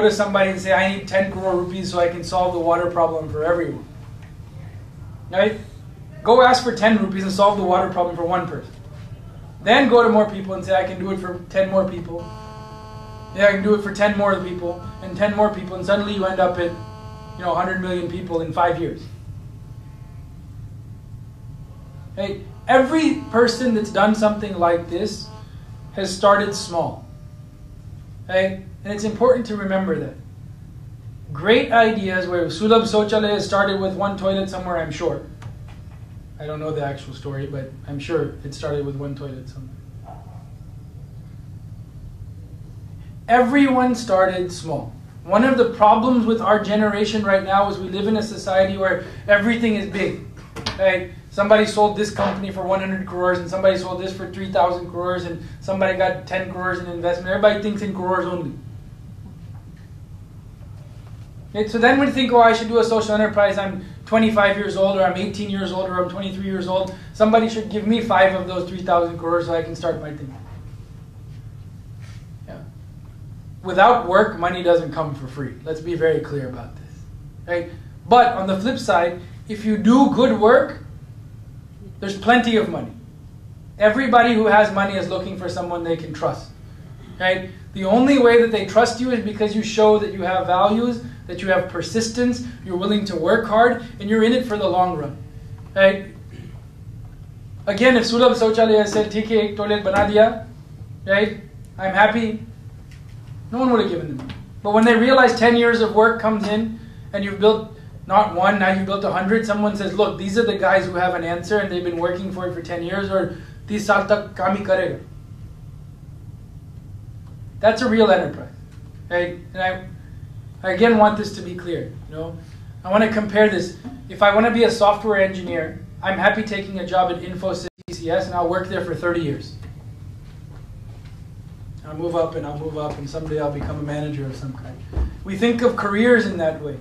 go to somebody and say, I need 10 crore rupees so I can solve the water problem for everyone. Right? Go ask for 10 rupees and solve the water problem for one person. Then go to more people and say, I can do it for 10 more people. Yeah, I can do it for 10 more people and 10 more people, and suddenly you end up at 100 million people in 5 years. Hey, every person that's done something like this has started small. Okay? And it's important to remember that. Great ideas where Sulabh Shauchalaya started with one toilet somewhere, I'm sure. I don't know the actual story, but I'm sure it started with one toilet somewhere. Everyone started small. One of the problems with our generation right now is we live in a society where everything is big. Okay? Somebody sold this company for 100 crores and somebody sold this for 3,000 crores and somebody got 10 crores in investment. Everybody thinks in crores only. Okay, so then we think, oh, I should do a social enterprise. I'm 25 years old, or I'm 18 years old, or I'm 23 years old. Somebody should give me 5 of those 3,000 crores so I can start my thing. Yeah. Without work, money doesn't come for free. Let's be very clear about this. Right? But on the flip side, if you do good work, there's plenty of money. Everybody who has money is looking for someone they can trust. Right? The only way that they trust you is because you show that you have values, that you have persistence, you're willing to work hard, and you're in it for the long run. Right? Again, if Sulabh Shauchalaya said, "Theek hai, ek toilet bana diya," right? I'm happy. No one would have given them. But when they realize 10 years of work comes in, and you've built not one, now you've built 100, someone says, look, these are the guys who have an answer, and they've been working for it for 10 years, or 30 saal tak kaam hi karega. That's a real enterprise. Right? And I again want this to be clear. I want to compare this. If I want to be a software engineer, I'm happy taking a job at Infosys TCS, and I'll work there for 30 years. I'll move up and I'll move up, and someday I'll become a manager of some kind. We think of careers in that way.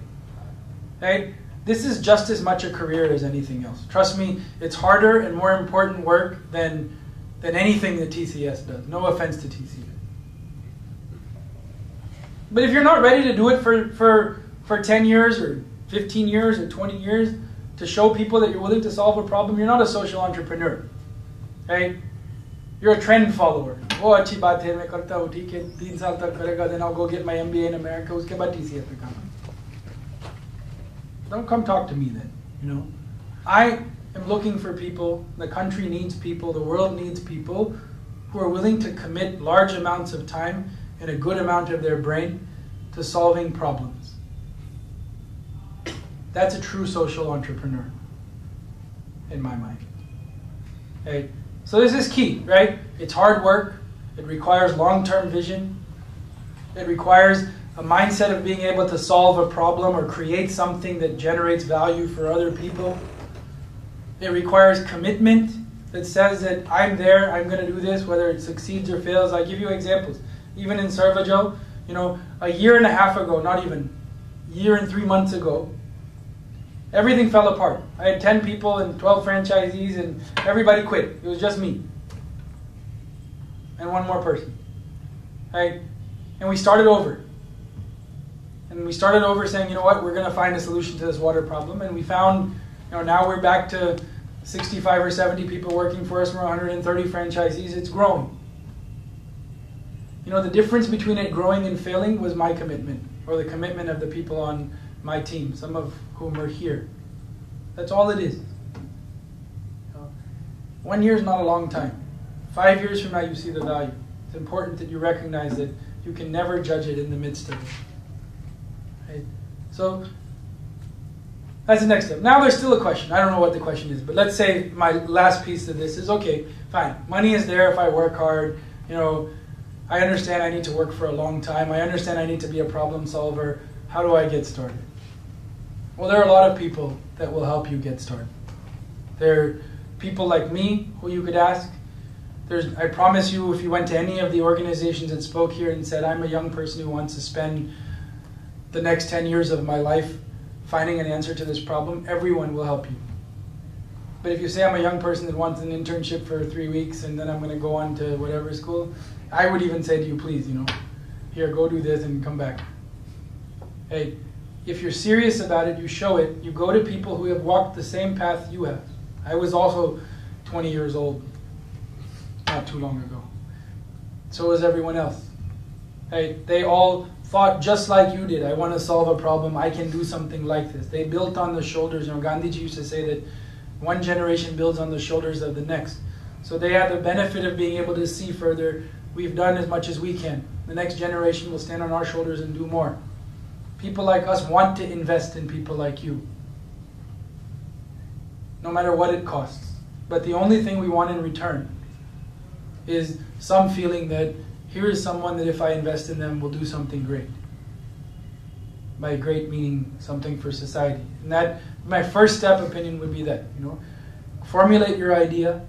Right? This is just as much a career as anything else. Trust me, it's harder and more important work than anything that TCS does. No offense to TCS. But if you're not ready to do it for 10 years or 15 years or 20 years to show people that you're willing to solve a problem, you're not a social entrepreneur. Right? You're a trend follower. Oh, achhi baat hai, main karta hu, theek hai, 3 saal tak karega, then I'll go get my MBA in America, uske baad TCS mein kaam. Don't come talk to me then. I am looking for people, the country needs people, the world needs people who are willing to commit large amounts of time and a good amount of their brain to solving problems. That's a true social entrepreneur, in my mind. Okay? So this is key, right? It's hard work. It requires long-term vision. It requires a mindset of being able to solve a problem or create something that generates value for other people. It requires commitment that says that I'm there, I'm going to do this, whether it succeeds or fails. I'll give you examples. Even in Sarvajal, a year and a half ago, not even, a year and 3 months ago, everything fell apart. I had 10 people and 12 franchisees and everybody quit. It was just me. And one more person. Right? And we started over. And we started over saying, you know what, we're going to find a solution to this water problem. And we found, now we're back to 65 or 70 people working for us. We're 130 franchisees. It's growing. The difference between it growing and failing was my commitment, or the commitment of the people on my team, some of whom are here. That's all it is. 1 year is not a long time. 5 years from now, you see the value. It's important that you recognize that you can never judge it in the midst of it. Right? So that's the next step. Now there's still a question. I don't know what the question is, but let's say my last piece of this is, okay, fine. Money is there if I work hard. I understand I need to work for a long time. I understand I need to be a problem solver. How do I get started? Well, there are a lot of people that will help you get started. There are people like me who you could ask. I promise you, if you went to any of the organizations that spoke here and said, I'm a young person who wants to spend the next 10 years of my life finding an answer to this problem, everyone will help you. But if you say I'm a young person that wants an internship for 3 weeks and then I'm going to go on to whatever school, I would even say to you, please, here, go do this and come back. Hey, if you're serious about it, you show it. You go to people who have walked the same path you have. I was also 20 years old not too long ago. So was everyone else. Hey, they all thought just like you did. I want to solve a problem. I can do something like this. They built on the shoulders. You know, Gandhiji used to say that one generation builds on the shoulders of the next. So they have the benefit of being able to see further. We've done as much as we can. The next generation will stand on our shoulders and do more. People like us want to invest in people like you, no matter what it costs. But the only thing we want in return is some feeling that here is someone that if I invest in them will do something great. By great meaning something for society. And that, my first step opinion would be that, you know, formulate your idea,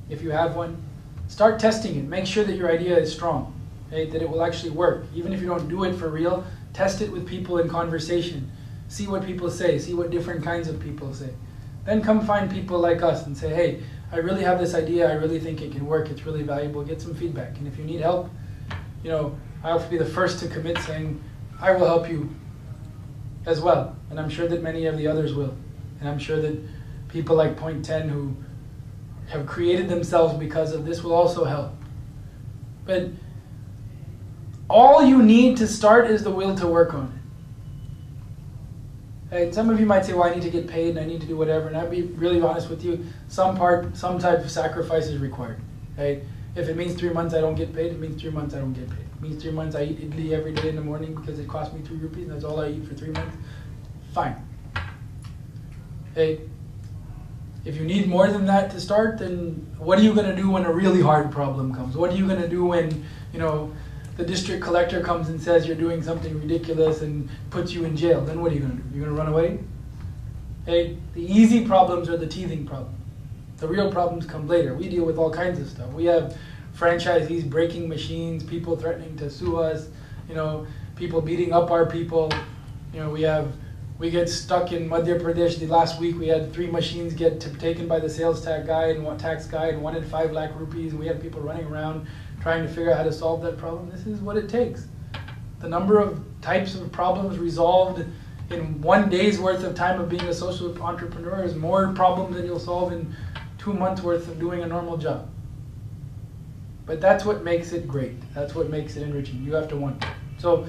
if you have one. Start testing it. Make sure that your idea is strong, okay? That it will actually work. Even if you don't do it for real, test it with people in conversation. See what people say. See what different kinds of people say. Then come find people like us and say, hey, I really have this idea. I really think it can work. It's really valuable. Get some feedback. And if you need help, you know, I'll be the first to commit saying, I will help you as well. And I'm sure that many of the others will. And I'm sure that people like Point10 who have created themselves because of this will also help. But all you need to start is the will to work on it. And some of you might say, well, I need to get paid and I need to do whatever. And I'll be really honest with you, some type of sacrifice is required. Right? If it means 3 months I don't get paid, it means 3 months I don't get paid. It means 3 months I eat idli every day in the morning because it cost me 3 rupees and that's all I eat for 3 months. Fine. Hey, if you need more than that to start, then what are you going to do when a really hard problem comes? What are you going to do when, you know, the district collector comes and says you're doing something ridiculous and puts you in jail? Then what are you going to do? You're going to run away? Hey, the easy problems are the teething problems. The real problems come later. We deal with all kinds of stuff. We have franchisees breaking machines, people threatening to sue us, you know, people beating up our people. You know, we get stuck in Madhya Pradesh. The last week we had 3 machines get taken by the sales tax guy and one in 5 lakh rupees, and we had people running around trying to figure out how to solve that problem. This is what it takes. The number of types of problems resolved in 1 day's worth of time of being a social entrepreneur is more problems than you'll solve in 2 months worth of doing a normal job. But that's what makes it great. That's what makes it enriching. You have to want it. So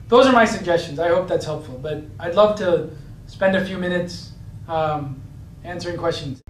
those are my suggestions. I hope that's helpful. But I'd love to spend a few minutes answering questions.